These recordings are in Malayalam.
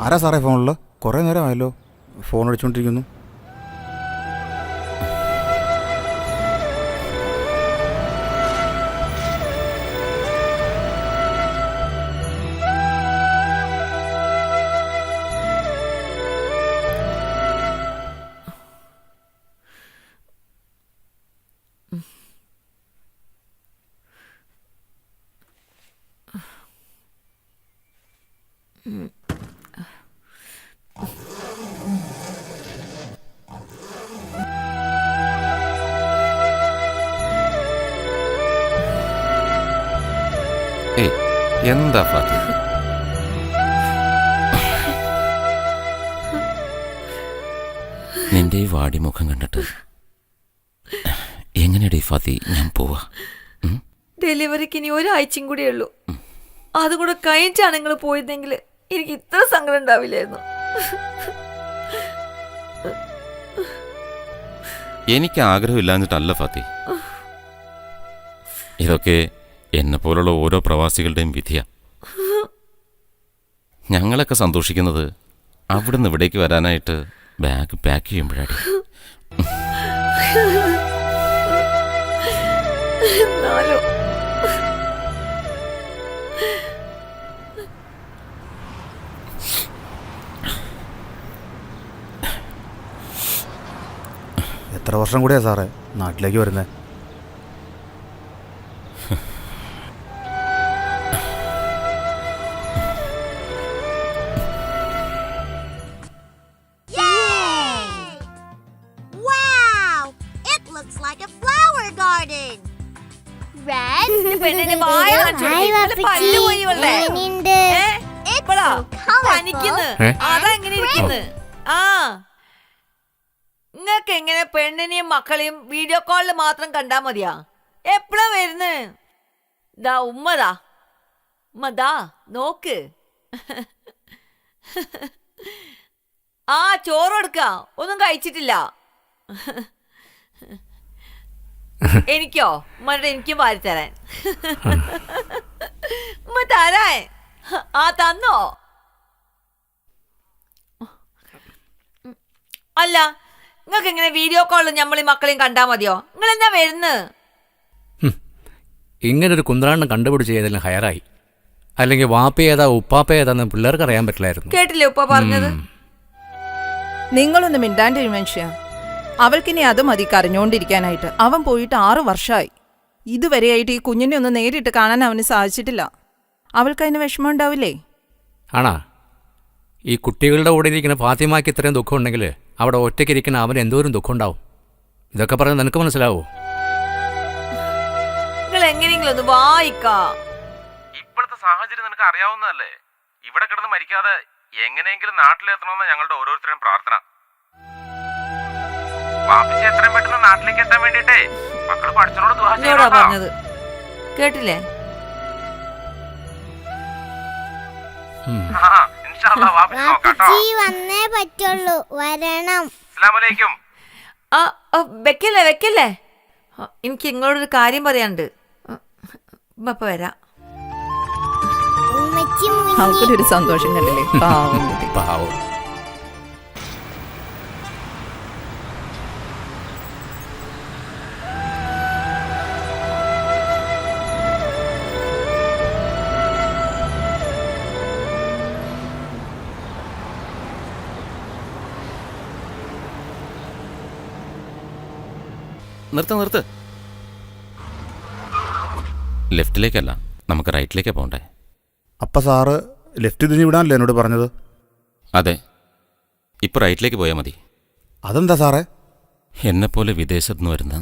ആരാ സാറേ ഫോണിൽ? കുറേ നേരമായല്ലോ ഫോൺ അടിച്ചുകൊണ്ടിരിക്കുന്നു. എന്താ ഫാത്തി? നിന്റെ ഈ വാടിമുഖം കണ്ടിട്ട് എങ്ങനെയാടി ഫാത്തി ഞാൻ പോവാ? ഡെലിവറിക്ക് ഇനി ഒരാഴ്ചയും കൂടിയേ ഉള്ളൂ. അതും കൂടെ കഴിഞ്ഞാണ് നിങ്ങൾ പോയിരുന്നെങ്കിൽ എനിക്ക് ഇത്ര സങ്കടം ഉണ്ടാവില്ലായിരുന്നു. എനിക്ക് ആഗ്രഹമില്ലാഞ്ഞിട്ടല്ല ഫാത്തി, ഇതൊക്കെ എന്നെ പോലുള്ള ഓരോ പ്രവാസികളുടെയും വിധിയാ. ഞങ്ങളൊക്കെ സന്തോഷിക്കുന്നത് അവിടുന്ന് ഇവിടേക്ക് വരാനായിട്ട് ബാഗ് പാക്ക് ചെയ്യുമ്പോഴാണ്. എത്ര വർഷം കൂടിയാ സാറേ നാട്ടിലേക്ക് വരുന്നത്? നിങ്ങൾക്ക് എങ്ങനെ പെണ്ണിനെയും മക്കളെയും വീഡിയോ കോളിൽ മാത്രം കണ്ടാ മതിയാ? എപ്പഴാ വരുന്ന്? ദാ ഉമ്മതാ ഉമ്മതാ നോക്ക്. ആ ചോറ് കൊടുക്ക, ഒന്നും കഴിച്ചിട്ടില്ല. എനിക്കോ ഉമ്മയുടെ എനിക്കും വാരി തരാൻ? ഉമ്മ തരാൻ? ആ തന്നോ? അല്ല നിങ്ങൾക്ക് എങ്ങനെ വീഡിയോ കോളിൽ നമ്മളീ മക്കളെയും കണ്ടാ മതിയോ? നിങ്ങൾ എന്നാ വരുന്ന്? ഇങ്ങനൊരു കുന്ത്രാണ്ണം കണ്ടുപിടിച്ച് ചെയ്തെല്ലാം ഹയറായി. അല്ലെങ്കിൽ വാപ്പ ഏതാ ഉപ്പാപ്പ ഏതാന്ന് പിള്ളേർക്ക് അറിയാൻ പറ്റില്ലായിരുന്നു. കേട്ടില്ലേ ഉപ്പ പറഞ്ഞത്? നിങ്ങളൊന്ന് മിണ്ടാണ്ടിരി മനുഷ്യ. അവൾക്കിനി അത് മതി കരഞ്ഞോണ്ടിരിക്കാനായിട്ട്. അവൻ പോയിട്ട് 6 വർഷമായി. ഇതുവരെയായിട്ട് ഈ കുഞ്ഞിനെ ഒന്ന് നേരിട്ട് കാണാൻ അവന് സാധിച്ചിട്ടില്ല. അവൾക്കതിന് വിഷമം ഉണ്ടാവില്ലേ? ആണാ? ഈ കുട്ടികളുടെ കൂടെ ഇരിക്കുന്ന ഫാത്തിമാക്ക് ഇത്രയും ദുഃഖം ഉണ്ടെങ്കിൽ അവിടെ ഒറ്റയ്ക്കിരിക്കുന്ന അവന് എന്തോരം ദുഃഖം ഉണ്ടാവും. ഇതൊക്കെ പറഞ്ഞാൽ നിനക്ക് മനസ്സിലാവോ? നിങ്ങൾ എങ്ങനെയെങ്കിലും ഒന്ന് വായിക്കാ. ഇപ്പോഴത്തെ സാഹചര്യം നിനക്ക് അറിയാവുന്നതല്ലേ. ഇവിടെ കിടന്ന് മരിക്കാതെ എങ്ങനെയെങ്കിലും നാട്ടിലെത്തണമെന്ന ഞങ്ങളുടെ ഓരോരുത്തരും പ്രാർത്ഥന. വാപ്പിച്ച് എത്രയും പെട്ടെന്ന് നാട്ടിലേക്ക് എത്താൻ വേണ്ടിട്ടേ മക്കള് പഠിച്ചോട് പറഞ്ഞത് കേട്ടില്ലേ? വന്നേ പറ്റുള്ളൂ, വരണം. വെക്കല്ലേ വെക്കല്ലേ, എനിക്ക് നിങ്ങളോടൊരു കാര്യം പറയാനുണ്ട്. ഇപ്പൊ വരാം. അവൾക്കൊരു സന്തോഷം കണ്ടില്ലേ? പാവം. നിർത്ത്. ലെഫ്റ്റിലേക്കല്ല, നമുക്ക് റൈറ്റിലേക്കാ പോണ്ടേ. അപ്പം സാറ് ലെഫ്റ്റ് തിരിഞ്ഞ് വിടാനല്ലേ എന്നോട് പറഞ്ഞത്? അതെ, ഇപ്പം റൈറ്റിലേക്ക് പോയാൽ മതി. അതെന്താ സാറേ? എന്നെപ്പോലെ വിദേശത്തു നിന്ന് വരുന്ന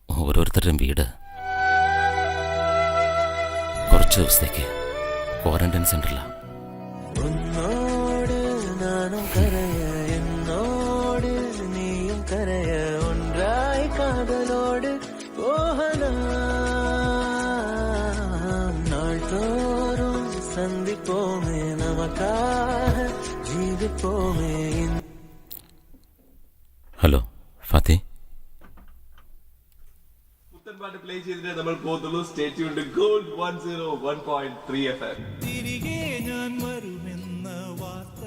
ഓരോരുത്തരുടെയും വീട് കുറച്ച് ദിവസത്തേക്ക് ക്വാറന്റൈൻ സെൻ്ററിലാണ്. ഹലോ ഫാത്തി, പാട്ട് പ്ലേ ചെയ്തിട്ട് നമ്മൾ പോകുന്നുള്ളൂ. Stay tuned gold 101.3 FM. തിരികെ ഞാൻ വരുമെന്ന വാർത്ത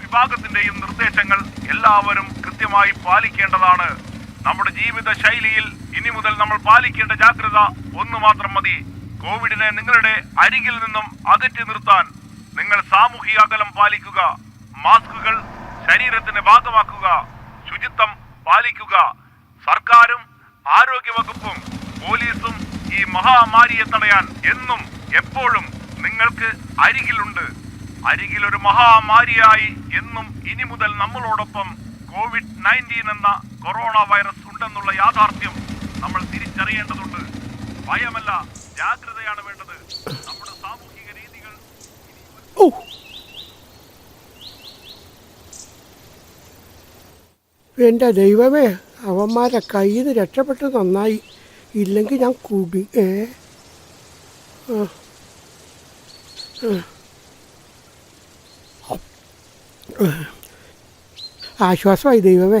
വിഭാഗത്തിന്റെയും നിർദ്ദേശങ്ങൾ എല്ലാവരും കൃത്യമായി പാലിക്കേണ്ടതാണ്. നമ്മുടെ ജീവിത ശൈലിയിൽ ഇനി മുതൽ നമ്മൾ പാലിക്കേണ്ട ജാഗ്രത ഒന്ന് മാത്രം മതി. കോവിഡിനെ നിങ്ങളുടെ അരികിൽ നിന്നും അകറ്റി നിർത്താൻ നിങ്ങൾ സാമൂഹിക അകലം പാലിക്കുക, മാസ്കുകൾ ശരീരത്തിന്റെ ഭാഗമാക്കുക, ശുചിത്വം പാലിക്കുക. സർക്കാരും ആരോഗ്യവകുപ്പും പോലീസും ഈ മഹാമാരിയെ തടയാൻ എന്നും എപ്പോഴും നിങ്ങൾക്ക് അരികിലുണ്ട്. അരികിൽ ഒരു മഹാമാരിയായി എന്നും ഇനി മുതൽ നമ്മളോടൊപ്പം COVID-19 എന്ന കൊറോണ വൈറസ് ഉണ്ടെന്നുള്ള യാഥാർത്ഥ്യം നമ്മൾ തിരിച്ചറിയേണ്ടതുണ്ട്. ഭയമല്ല, ജാഗ്രതയാണ് വേണ്ടത്. നമ്മുടെ സാമൂഹിക രീതികൾ എൻ്റെ ദൈവമേ, അവന്മാരെ കയ്യിൽ നിന്ന് രക്ഷപ്പെട്ട് നന്നായി. ഇല്ലെങ്കിൽ ഞാൻ കുടി. ആശ്വാസമായി ദൈവമേ.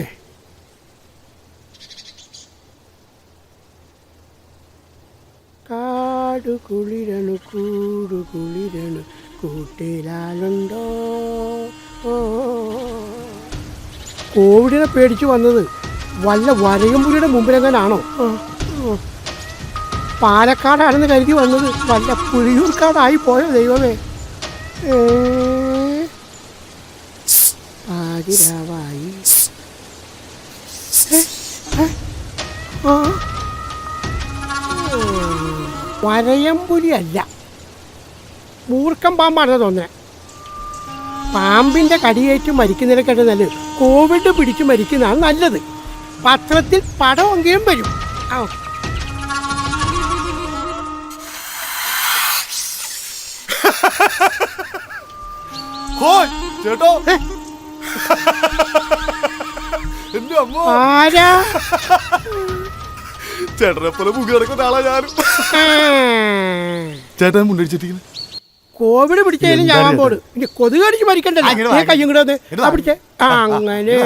കാടു കുളിരണു കൂടു കുളിരണു കൂട്ടിലാലുണ്ടോ. കോവിഡിനെ പേടിച്ച് വന്നത് വല്ല വരയമ്പുലിയുടെ മുമ്പിലെങ്ങനാണോ? പാലക്കാടാണെന്ന് കരുതി വന്നത് വല്ല പുലിയൂർക്കാടായി പോയോ ദൈവമേ. പാതിരാവായി. വരയമ്പുലിയല്ല, മൂർഖം പാമ്പാണെന്ന് തോന്നുന്നത്. പാമ്പിൻ്റെ കടിയേറ്റ് മരിക്കുന്നതിനെക്കാട്ട് നല്ലത് കോവിഡ് പിടിച്ച് മരിക്കുന്നതാണ് നല്ലത്. പത്രത്തിൽ പടമെങ്കിലും വരും. ചേട്ടോ, ആരാ? ചേട്ടനെ പോലെ മുഖി കിടക്കുന്ന ആളാ ഞാനും. ചേട്ടൻ മുന്നടിച്ചിട്ടിരിക്കുന്നു. കോവിഡ് പിടിച്ചാലും ഞാൻ പോടും. ഇനി കൊതുക് കടിച്ച് മരിക്കണ്ടല്ലോ. കയ്യും കൂടെ പിടിച്ചേ. അങ്ങനെ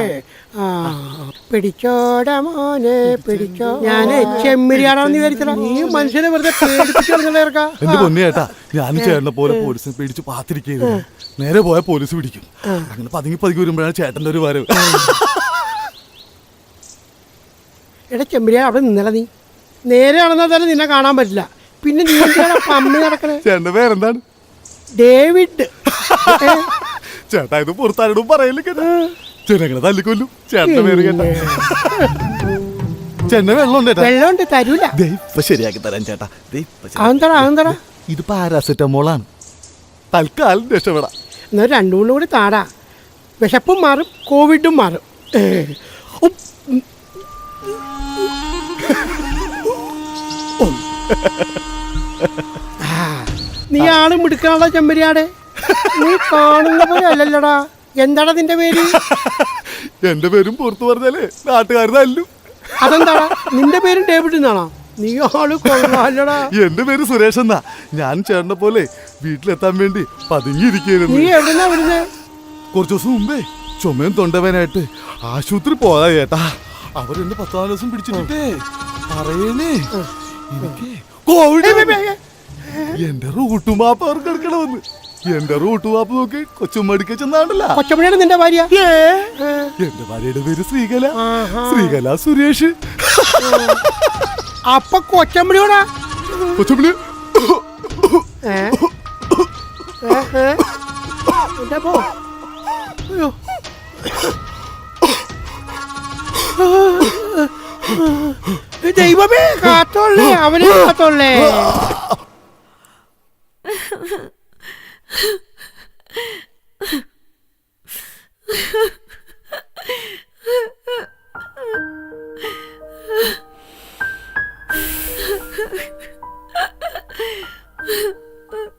പിടിച്ചോട മോനെ പിടിച്ചോ. ഞാന് ചെമ്മിരിയാണെന്ന് വിചാരിച്ചടാ. നീ മനുഷ്യനെ വെറുതെ പേടിപ്പിച്ചോർക്കാം. എന്റെ പൊന്നു ചേട്ടാ, ഞാൻ ചേട്ടനെ പോലെ പോലീസിനെ പേടിച്ച് പാത്തിരിക്കുന്നു. നേരെ പോയാൽ പോലീസ് പിടിക്കും. അങ്ങനെ പതുങ്ങി വരുമ്പോഴാണ് ചേട്ടന്റെ ഒരു വരവ്. എടാ ചെമ്മിരിയാ, അവിടെ നിന്നല. നീ നേരെ ആണെന്നാൽ തന്നെ നിന്നെ കാണാൻ പറ്റില്ല. പിന്നെ നീ പമ്മി നടക്കണേ. ചേട്ടന്റെ പേരെന്താണ്? ഡേവിഡ്. ചേട്ടാ, ഇത് പുറത്താരോടും പറയല്ലേ കേട്ടാ. ജനങ്ങളെ തല്ലിക്കൊല്ലും ചേട്ടന്റെ പേര് കേട്ടാ. ചേട്ടന് വെള്ളമുണ്ട് തരൂല. ശരിയാക്കി തരാൻ ചേട്ടാ. അതെന്താടാ? ഇത് പാരാസെറ്റമോളാണ്. തൽക്കാലം രക്ഷപ്പെടാം. എന്നാൽ 2 കൂടി താടാ. വിശപ്പും മാറും, കോവിഡും മാറും. നീ ആളും മിടുക്കാണോ ചെമ്പരിയാടെ? നീ കാണുന്ന പോലെ അല്ലല്ലോടാ. എന്താടാ നിന്റെ പേര്? എന്റെ പേരും പുറത്തു പറഞ്ഞാലേ നാട്ടുകാർ തല്ലും. അതെന്താടാ? നിന്റെ പേരും ഡേവിഡ് എന്നാണോ? നീ ആള് കൊള്ളാല്ലടാ. എന്റെ പേര് സുരേഷ് എന്നാ. ഞാൻ ചേട്ടനെ പോലെ വീട്ടിലെത്താൻ വേണ്ടി പതുങ്ങിയിരിക്കുന്നു. നീ എവിടെന്നാ വരുന്നത്? കുറച്ചു ദിവസം മുമ്പേ ചുമയും തൊണ്ടവേനായിട്ട് ആശുപത്രി പോകാ ചേട്ടാ. അവരെന്നെ 14 ദിവസം പിടിച്ചിട്ടേ പറയണേ എനിക്ക് കോവിഡ്. എന്റെ റൂട്ട് മാപ്പ് അവർക്ക് എടുക്കണമെന്ന്. എന്റെ റൂട്ട് മാപ്പ് നോക്കി കൊച്ചുമ്മടിക്ക ചെന്നാണ്ടല്ല. കൊച്ചമ്മടിയാണ് നിന്റെ ഭാര്യ? എന്റെ ഭാര്യയുടെ പേര് ശ്രീകല സുരേഷ്. അപ്പൊ കൊച്ചമ്മടിയോടാ? കൊച്ചുമ്മടി ദൈവമേ, കാത്തോളേ, അവനെ കാത്തോളേ.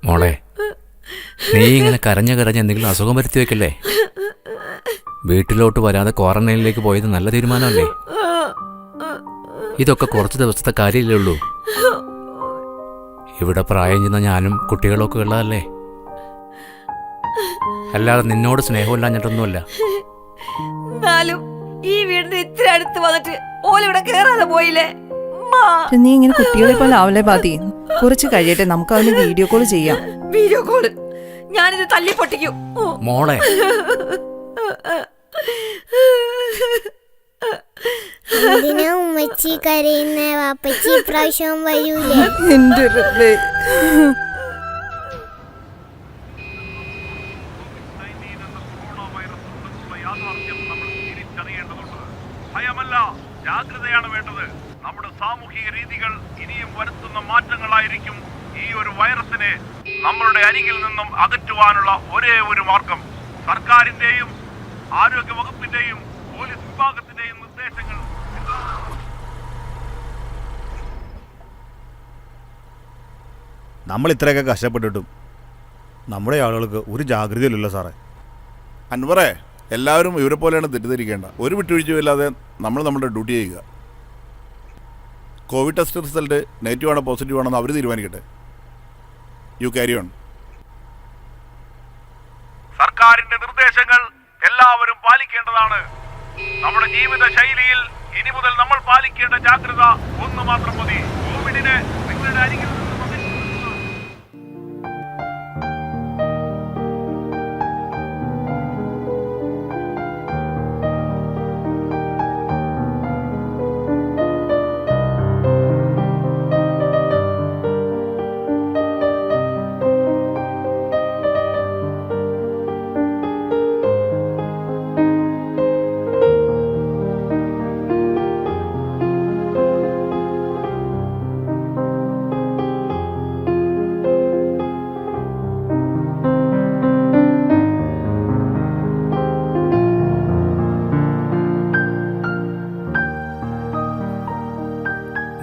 മോളെ, നീ ഇങ്ങനെ കരഞ്ഞ് എന്തെങ്കിലും അസുഖം വരുത്തി വെക്കല്ലേ. വീട്ടിലോട്ട് വരാതെ ക്വാറന്റൈനിലേക്ക് പോയത് നല്ല തീരുമാനമല്ലേ. ഇതൊക്കെ കുറച്ച് ദിവസത്തെ കാര്യമല്ലേ ഉള്ളൂ. ഇവിടെ പ്രായം ചെന്ന ഞാനും കുട്ടികളൊക്കെ ഉള്ളതല്ലേ. അല്ലാതെ നിന്നോട് സ്നേഹമില്ലാഞ്ഞിട്ടൊന്നുമല്ല. എന്നാലും ഈ വീടിന്റെ ഇത്ര അടുത്ത് വന്നിട്ട് ഓലിവിടെ കേറാതെ പോയില്ലേ? നീ ഇങ്ങനെ കുട്ടികളെ പോലെ ആവല്ലേ ബാധി. കുറച്ച് കഴിയട്ടെ, നമുക്ക് അവന് വീഡിയോ കോൾ ചെയ്യാം. വീഡിയോ കോള് ഞാനിത് തല്ലി പൊട്ടിക്കും. മോളെ, എന്തിനാ ഉമ്മച്ചി കരയുന്ന? വാപ്പച്ചി ഇപ്രാവശ്യം വരൂലേ? എന്റെ റബ്ബേ. ഭയമല്ല, ജാഗ്രതയാണ് വേണ്ടത്. നമ്മുടെ സാമൂഹിക രീതികൾ ഇനിയും വരുത്തുന്ന മാറ്റങ്ങളായിരിക്കും ഈ ഒരു വൈറസിനെ നമ്മളുടെ അരികിൽ നിന്നും അകറ്റുവാനുള്ള ഒരേ ഒരു മാർഗം. സർക്കാരിന്റെയും ആരോഗ്യ വകുപ്പിന്റെയും പോലീസ് വിഭാഗത്തിന്റെയും നിർദ്ദേശങ്ങൾ നമ്മൾ ഇത്രയൊക്കെ കഷ്ടപ്പെട്ടിട്ടും നമ്മുടെ ആളുകൾക്ക് ഒരു ജാഗ്രതയില്ലല്ലോ സാറേ. അൻവറേ, എല്ലാവരും ഇവരെ പോലെയാണ് തെറ്റിദ്ധരിക്കേണ്ട. ഒരു വിട്ടുവീഴ്ചയില്ലാതെ നമ്മൾ നമ്മുടെ ഡ്യൂട്ടി ചെയ്യുക. കോവിഡ് ടെസ്റ്റ് റിസൾട്ട് നെഗറ്റീവ് ആണോ പോസിറ്റീവ് ആണോ എന്ന് അവർ തീരുമാനിക്കട്ടെ. You carry on. സർക്കാരിന്റെ നിർദ്ദേശങ്ങൾ എല്ലാവരും പാലിക്കേണ്ടതാണ്. നമ്മുടെ ജീവിത ശൈലിയിൽ ഇനി മുതൽ നമ്മൾ പാലിക്കേണ്ട ജാഗ്രത ഒന്ന് മാത്രം മതി. കോവിഡിനെ നിങ്ങളുടെ അരികിൽ നിന്നും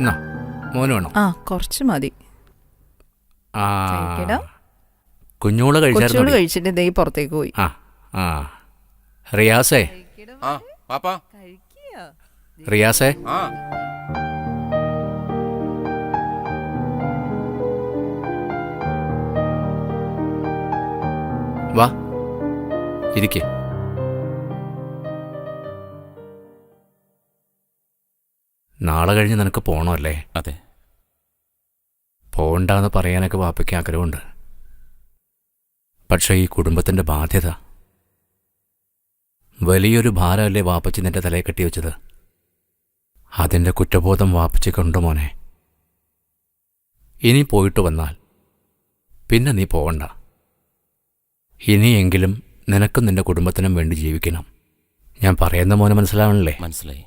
എന്നാ മോന് വേണം? ആ, കുറച്ച് മതി. ആ, കഴിക്കടാ. കുഞ്ഞോള് കൊച്ചുകൂടി കഴിച്ചായിരുന്നു. കഴിച്ചിട്ട് ദേ പുറത്തേക്ക് പോയി. ആ ആ റിയാസേ, ആ പാപ്പാ. റിയാസേ, ആ വാ ഇരിക്കേ. നാളെ കഴിഞ്ഞ് നിനക്ക് പോകണമല്ലേ? അതെ. പോകണ്ടെന്ന് പറയാനൊക്കെ വാപ്പയ്ക്ക് ആഗ്രഹമുണ്ട്. പക്ഷേ ഈ കുടുംബത്തിൻ്റെ ബാധ്യത, വലിയൊരു ഭാരമല്ലേ വാപ്പച്ചി നിന്റെ തലയെ കെട്ടിവെച്ചത്. അതിൻ്റെ കുറ്റബോധം വാപ്പച്ചിക്കുണ്ട് മോനെ. ഇനി പോയിട്ട് വന്നാൽ പിന്നെ നീ പോകണ്ട. ഇനിയെങ്കിലും നിനക്കും നിന്റെ കുടുംബത്തിനും വേണ്ടി ജീവിക്കണം. ഞാൻ പറയുന്ന മോനെ മനസ്സിലാവണല്ലേ? മനസ്സിലായി.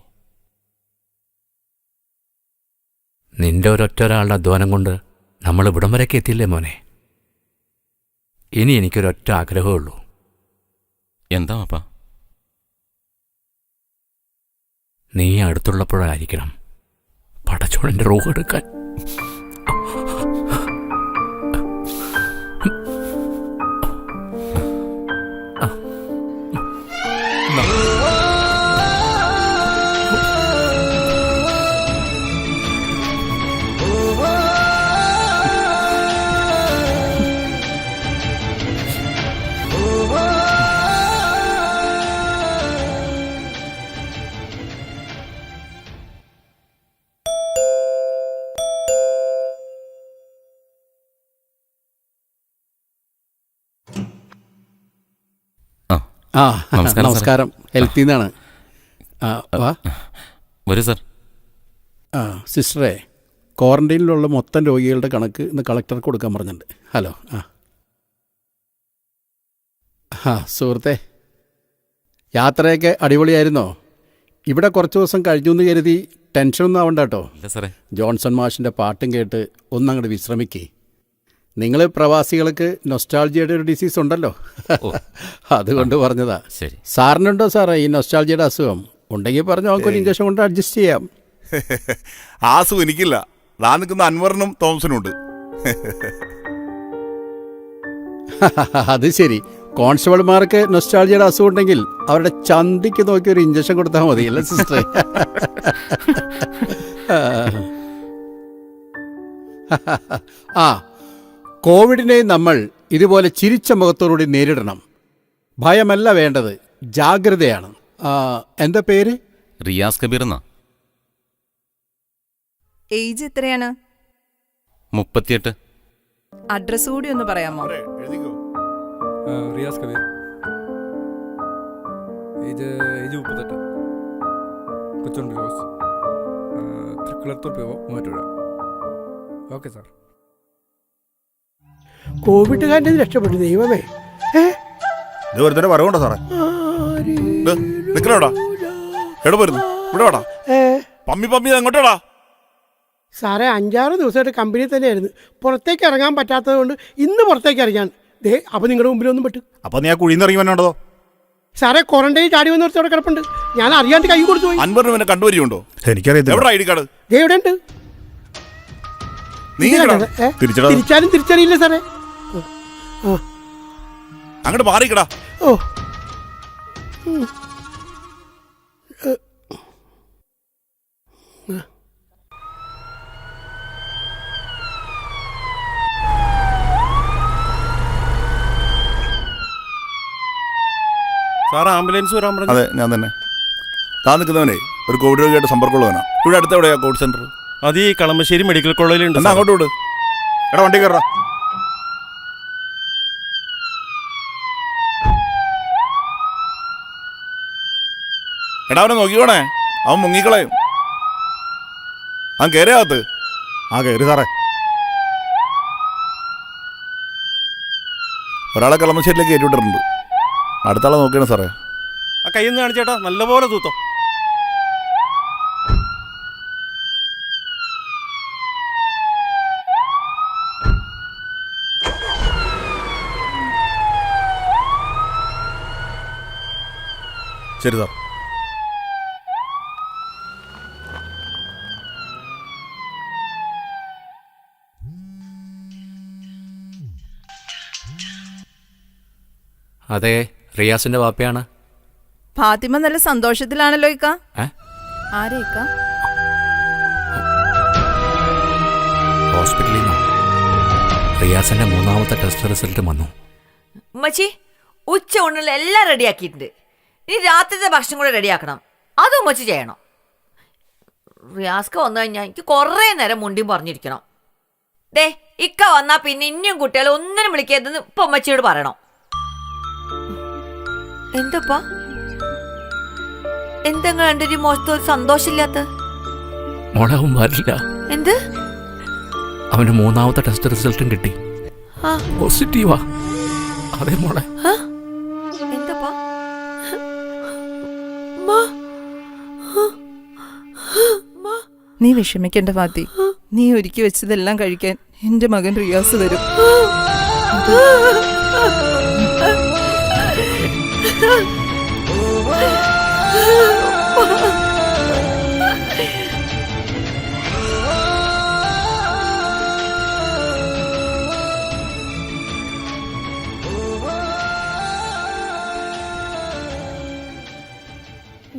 നിന്റെ ഒരൊറ്റൊരാളുടെ അധ്വാനം കൊണ്ട് നമ്മൾ ഇവിടം വരെയൊക്കെ എത്തിയില്ലേ മോനെ? ഇനി എനിക്കൊരൊറ്റ ആഗ്രഹമേ ഉള്ളൂ. എന്താ പാപ്പാ? നീ അടുത്തുള്ളപ്പോഴായിരിക്കണം പടച്ചോണിൻ്റെ റൂഹ് എടുക്കാൻ. ആ നമസ്കാരം, നമസ്കാരം. ഹെൽത്തിൽ നിന്നാണ്. വാ. വരൂ സാർ. സിസ്റ്ററെ, ക്വാറന്റൈനിലുള്ള മൊത്തം രോഗികളുടെ കണക്ക് ഇന്ന് കളക്ടർക്ക് കൊടുക്കാൻ പറഞ്ഞിട്ടുണ്ട്. ഹലോ. സുഹൃത്തെ, യാത്രയൊക്കെ അടിപൊളിയായിരുന്നോ? ഇവിടെ കുറച്ച് ദിവസം കഴിഞ്ഞു എന്ന് കരുതി ടെൻഷനൊന്നും ആവണ്ട കേട്ടോ. ഇല്ല സാറേ. ജോൺസൺ മാഷിൻ്റെ പാട്ടും കേട്ട് ഒന്നങ്ങോട്ട് വിശ്രമിക്കേ. നിങ്ങൾ പ്രവാസികൾക്ക് നൊസ്റ്റാൾജിയുടെ ഒരു ഡിസീസ് ഉണ്ടല്ലോ, അതുകൊണ്ട് പറഞ്ഞതാ. ശരി. സാറിനുണ്ടോ സാറേ ഈ നൊസ്റ്റാൾജിയുടെ അസുഖം? ഉണ്ടെങ്കിൽ പറഞ്ഞു, നമുക്കൊരു ഇഞ്ചക്ഷൻ കൊണ്ട് അഡ്ജസ്റ്റ് ചെയ്യാം. ആ അസുഖം എനിക്കില്ല. ദാ നിൽക്കുന്ന അൻവറിനും തോമസിനും ഉണ്ട്. അത് ശരി. കോൺസ്റ്റബിൾമാർക്ക് നൊസ്റ്റാൾജിയുടെ അസുഖം ഉണ്ടെങ്കിൽ അവരുടെ ചന്തിക്ക് നോക്കി ഒരു ഇഞ്ചക്ഷൻ കൊടുത്താൽ മതി, അല്ലേ സിസ്റ്റർ? കോവിഡിനെ നമ്മൾ ഇതുപോലെ ചിരിച്ച മുഖത്തോടുകൂടി നേരിടണം. ഭയമല്ല വേണ്ടത്, ജാഗ്രതയാണ്. എന്താ പേര്? റിയാസ് കബീർ എന്നാ. ഏജ് എത്രയാണ്? 38. അഡ്രസ് കൂടി ഒന്ന് പറയാമോ? എഴുതിക്കോ. റിയാസ് കബീർ. ഇത് 38 കൊച്ചുണ്ട് ജോസ് തൃക്കുളത്തൂർ മൂവാറ്റുപുഴ. Okay sir. കോവിഡുകാരൻ്റെ രക്ഷപ്പെട്ടു ദൈവമേ. ഒരുത്തന്നെ വരവുണ്ടോ സാറേ? നിക്കണോടാ, എവിടെ പോരുന്നു? ഇവിടെ വാടാ. പമ്മി പമ്മി അങ്ങോട്ടാടാ. സാറേ 5-6 ദിവസമായിട്ട് കമ്പനി തന്നെയായിരുന്നു. പുറത്തേക്ക് ഇറങ്ങാൻ പറ്റാത്തത് കൊണ്ട് ഇന്ന് പുറത്തേക്ക് ഇറങ്ങാൻ. ദേ അപ്പം നിങ്ങളുടെ മുമ്പിലൊന്നും പറ്റും. അപ്പൊ നീ ആ കുഴിന്ന് ഇറങ്ങി വന്നോ? സാറേ ക്വാറന്റൈൻ ചാടി വന്നോർത്ത് അവിടെ കിടപ്പുണ്ട്. ഞാൻ അറിയാണ്ട് കൈ കൊടുത്തു പോയി. അൻപത് രൂപ കണ്ടുവരിയുണ്ടോ? എനിക്കറിയാം. എവിടെ ഐഡി കാർഡ്? ദേ എവിടെ ഉണ്ട്? തിരിച്ചാലും തിരിച്ചറിയില്ല സാറേ. അങ്ങോട്ട് മാറിക്കടാ. ഓ സാർ ആംബുലൻസ് വരാൻ പറഞ്ഞു. അതെ ഞാൻ തന്നെ. താൻ നിൽക്കുന്നവനെ ഒരു കോവിഡ് രോഗിയായിട്ട് സമ്പർക്കമുള്ളവനാ. ഇവിടെ അടുത്ത് എവിടെയാ കോവിഡ് സെന്റർ? അത് ഈ കളമശ്ശേരി മെഡിക്കൽ കോളേജിലുണ്ട്. എന്നാ അങ്ങോട്ട് വിട്. എടാ വണ്ടി കയറാ. എടാ അവനെ നോക്കിക്കോണേ, അവൻ മുങ്ങിക്കളയും. അവൻ കയറിയാകത്ത്. ആ കയറി സാറേ. ഒരാളെ കളമശ്ശേരിയിലേക്ക് കയറ്റിവിട്ടിട്ടുണ്ട്. അടുത്ത ആളെ നോക്കിയാണ് സാറേ. ആ കയ്യിൽ നിന്ന് കാണിച്ചേട്ടാ, നല്ലപോലെ തൂത്തോ. ശരി സാർ. അതെ, റിയാസിന്റെ വാപ്പയാണ്. ഫാത്തിമ നല്ല സന്തോഷത്തിലാണല്ലോ ഇക്ക. ആരെ ഇക്ക? ഹോസ്പിറ്റലിൽ നിന്നോ? റിയാസിന്റെ 3ാമത്തെ ടെസ്റ്റ് റിസൾട്ട് വന്നു. ഉമ്മച്ചി ഉച്ച ഊണിൽ എല്ലാം റെഡിയാക്കിയിട്ടുണ്ട്. ഇനി രാത്രിത്തെ ഭക്ഷണം കൂടെ റെഡിയാക്കണം. അതും ഉമ്മച്ചി ചെയ്യണം. റിയാസ്ക്ക് വന്നു കഴിഞ്ഞാൽ എനിക്ക് കുറേ നേരം മുണ്ടിയും പറഞ്ഞിരിക്കണം. ദേ ഇക്ക വന്നാൽ പിന്നെ ഇനിയും കുട്ടികളെ ഒന്നിനും വിളിക്കരുതെന്ന് ഇപ്പൊ ഉമ്മച്ചിയോട് പറയണം. എന്തപ്പാ എന്തെങ്കിലും എൻ്റെ ഒരു മോശത്തെ സന്തോഷമില്ലാത്ത? മോളെ അവൻ വരില്ല. എന്ത്? അവന് 3ാമത്തെ ടെസ്റ്റ് റിസൾട്ടും കിട്ടി. പോസിറ്റീവാ. അതെ മോളെ. എന്തപ്പാ? നീ വിഷമിക്കേണ്ട ഫാത്തി. നീ ഒരുക്കി വെച്ചതെല്ലാം കഴിക്കാൻ എന്റെ മകൻ റിയാസ് വരും.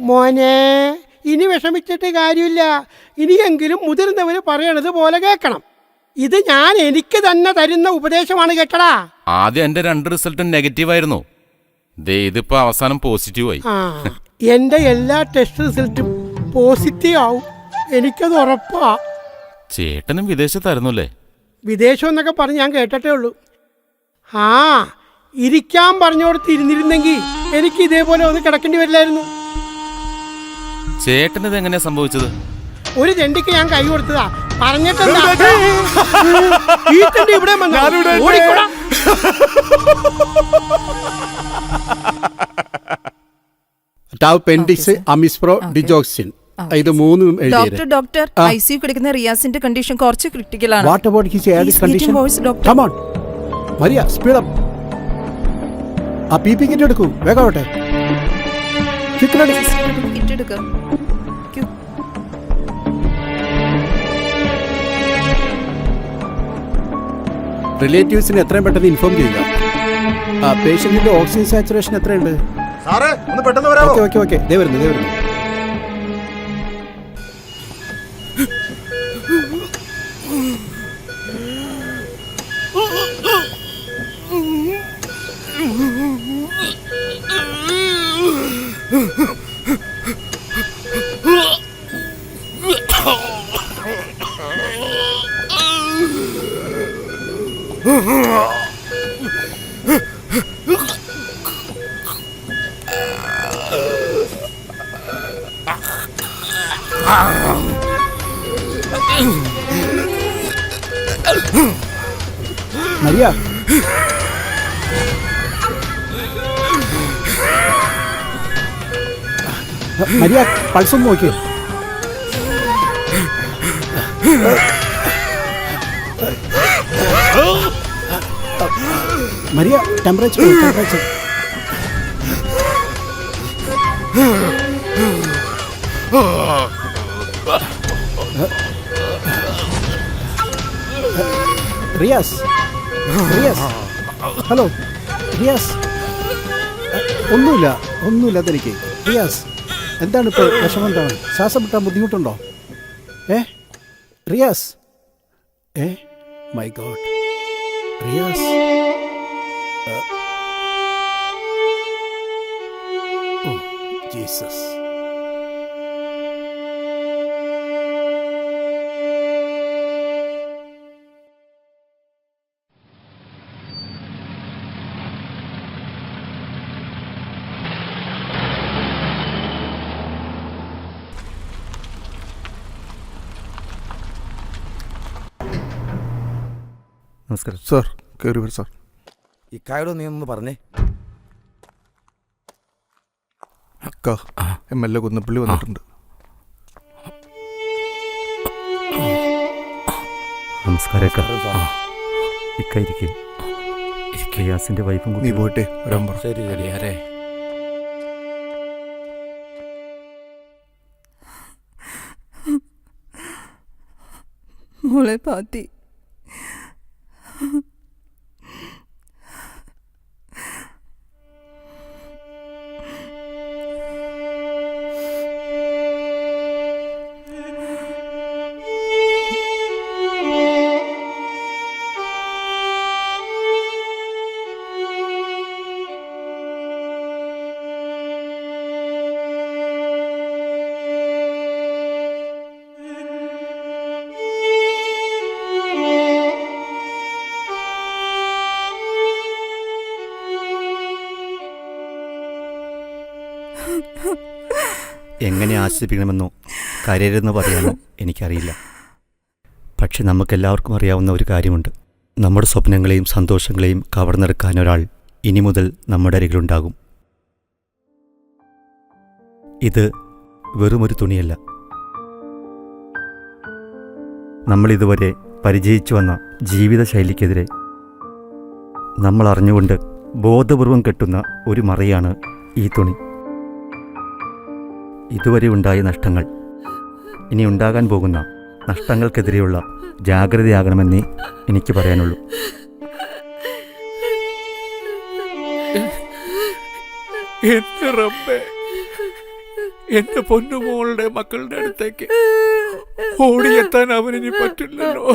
മോനെ ഇനി വിഷമിച്ചിട്ട് കാര്യമില്ല. ഇനിയെങ്കിലും മുതിർന്നവര് പറയണത് പോലെ കേൾക്കണം. ഇത് ഞാൻ എനിക്ക് തന്നെ തരുന്ന ഉപദേശമാണ് കേട്ടടാ. ആദ്യം എന്റെ 2 റിസൾട്ടും നെഗറ്റീവായിരുന്നു. ഇതിപ്പോ അവസാനം പോസിറ്റീവായി. എന്റെ എല്ലാ ടെസ്റ്റ് റിസൾട്ടും പോസിറ്റീവ് ആവും, എനിക്കത് ഉറപ്പാ. ചേട്ടനും വിദേശത്തായിരുന്നല്ലേ? വിദേശം എന്നൊക്കെ പറഞ്ഞ് ഞാൻ കേട്ടിട്ടേ ഉള്ളൂ. ഇരിക്കാൻ പറഞ്ഞോടത്ത് ഇരുന്നിരുന്നെങ്കിൽ എനിക്ക് ഇതേപോലെ ഒന്ന് കിടക്കേണ്ടി വരില്ലായിരുന്നു. ചേട്ടനത് എങ്ങനെയാ സംഭവിച്ചത്? ഒരു തെണ്ടിക്ക് ഞാൻ കൈ കൊടുത്തതാ. പറഞ്ഞിട്ടെന്താ ഈ തെണ്ടി ഇവിടെ ഓടിക്കൂടാ. പെൻഡിക്സ്, അമിസ്പ്രോ, ഡിജോക്സിൻ, ഇത് 3ഉം എഴുതി. ഡോക്ടർ ഐസിയു കിടക്കുന്ന റിയാസിന്റെ കണ്ടീഷൻ കുറച്ച് ക്രിട്ടിക്കലാണ്. What about his air condition? Come on Maria, speed up. ആ പിപി കിറ്റ് എടുക്കൂ, വേഗം ആവട്ടെ. കിറ്റ് എടുക്ക. റിലേറ്റീവ്സിന് എത്രയും പെട്ടെന്ന് ഇൻഫോം ചെയ്യുക. പേഷ്യന്റിന്റെ ഓക്സിജൻ സാച്ചുറേഷൻ എത്രയുണ്ട്? സാറേ ഒന്ന് പെട്ടെന്ന് വരാമോ? ഓക്കെ ദേ വരുന്നു. മരിയ മരിയ പൾസ് ഒന്ന് നോക്കിയേ. Maria temperature Riyas hello Riyas. ഒന്നുമില്ല അതെനിക്ക്. റിയാസ് എന്താണ് ഇപ്പോൾ വിഷമം? എന്താണ്? ശ്വാസം വിട്ടാൻ ബുദ്ധിമുട്ടുണ്ടോ? Riyas my god Riyas. Oh Jesus. നമസ്കാരം സാർ. കയറി വരും സാർ. ഈ കായോട് നീ ഒന്ന് പറഞ്ഞേ. അക്ക MLA കുന്നപ്പള്ളി വന്നിട്ടുണ്ട്. നമസ്കാരം. ഇക്കൈരിയാസിന്റെ വൈഫും നീ പോയിട്ടേ വരാൻ പറ. ശരി ആരേ മോളെ പാത്തി, എങ്ങനെ ആശ്വസിപ്പിക്കണമെന്നോ കരയരുതെന്ന് പറയാനോ എനിക്കറിയില്ല. പക്ഷെ നമുക്കെല്ലാവർക്കും അറിയാവുന്ന ഒരു കാര്യമുണ്ട്. നമ്മുടെ സ്വപ്നങ്ങളെയും സന്തോഷങ്ങളെയും കവർന്നെടുക്കാൻ ഒരാൾ ഇനി മുതൽ നമ്മുടെ അരികിലുണ്ടാകും. ഇത് വെറുമൊരു തുണിയല്ല. നമ്മളിതുവരെ പരിചയിച്ചു വന്ന ജീവിതശൈലിക്കെതിരെ നമ്മൾ അറിഞ്ഞുകൊണ്ട് ബോധപൂർവം കെട്ടുന്ന ഒരു മറയാണ് ഈ തുണി. ഇതുവരെ ഉണ്ടായ നഷ്ടങ്ങൾ, ഇനി ഉണ്ടാകാൻ പോകുന്ന നഷ്ടങ്ങൾക്കെതിരെയുള്ള ജാഗ്രതയാകണമെന്നേ എനിക്ക് പറയാനുള്ളൂ. എന്റെ റബ്ബേ, എന്റെ പൊന്നുമോളുടെ മക്കളുടെ അടുത്തേക്ക് ഓടിയെത്താൻ അവനിനി പറ്റില്ലല്ലോ.